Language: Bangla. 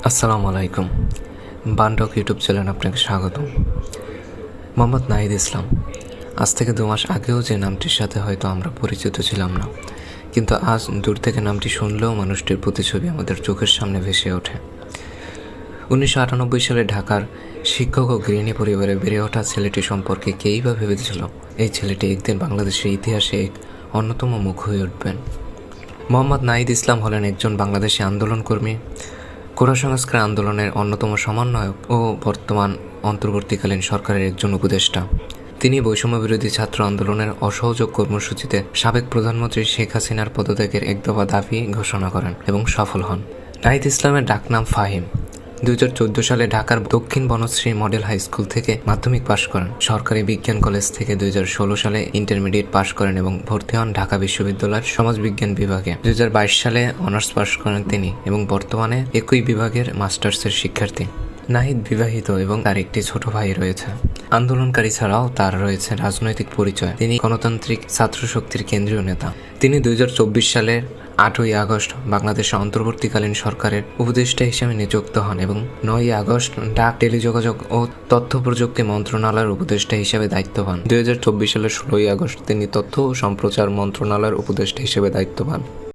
আসসালামু আলাইকুম। বানটক ইউটিউব চ্যানেল আপনাকে স্বাগতম। মোহাম্মদ নাহিদ ইসলাম। আজ থেকে 2 মাস আগেও যে নামটির সাথে হয়তো আমরা পরিচিত ছিলাম না, কিন্তু আজ দূর থেকে নামটি শুনলেও মানুষটির প্রতিছবি আমাদের চোখের সামনে ভেসে ওঠে। 1998 সালে ঢাকার শিক্ষক ও গৃহিণী পরিবারে বেড়ে ওঠা ছেলেটি সম্পর্কে কেই বা ভেবেছিল এই ছেলেটি একদিন বাংলাদেশের ইতিহাসে এক অন্যতম মুখ হয়ে উঠবেন। মোহাম্মদ নাহিদ ইসলাম হলেন একজন বাংলাদেশি আন্দোলনকর্মী, কোটা সংস্কার আন্দোলনের অন্যতম সমন্বয়ক ও বর্তমান অন্তর্বর্তীকালীন সরকারের একজন উপদেষ্টা। তিনি বৈষম্যবিরোধী ছাত্র আন্দোলনের অসহযোগ কর্মসূচিতে সাবেক প্রধানমন্ত্রী শেখ হাসিনার পদত্যাগের একদফা দাবি ঘোষণা করেন এবং সফল হন। নাহিদ ইসলামের ডাকনাম ফাহিম। 2014 সালে ঢাকার দক্ষিণ বনশ্রী মডেল হাই স্কুল থেকে মাধ্যমিক পাশ করেন। সরকারি বিজ্ঞান কলেজ থেকে 2016 সালে ইন্টারমিডিয়েট পাশ করেন এবং ভর্তি হন ঢাকা বিশ্ববিদ্যালয়ের সমাজবিজ্ঞান বিভাগে। 2022 সালে অনার্স পাশ করেন তিনি এবং বর্তমানে একই বিভাগের মাস্টার্সের শিক্ষার্থী। নাহিদ বিবাহিত এবং তার একটি ছোট ভাই রয়েছে। আন্দোলনকারী ছাড়াও তার রয়েছে রাজনৈতিক পরিচয়। তিনি গণতান্ত্রিক ছাত্র শক্তির কেন্দ্রীয় নেতা। তিনি 2024 সালের 8ই আগস্ট বাংলাদেশের অন্তর্বর্তীকালীন সরকারের উপদেষ্টা হিসেবে নিযুক্ত হন এবং 9ই আগস্ট ডাক, টেলিযোগাযোগ ও তথ্য প্রযুক্তি মন্ত্রণালয়ের উপদেষ্টা হিসেবে দায়িত্ব পান। 2024 সালের 16ই আগস্ট তিনি তথ্য ও সম্প্রচার মন্ত্রণালয়ের উপদেষ্টা হিসেবে দায়িত্ব পান।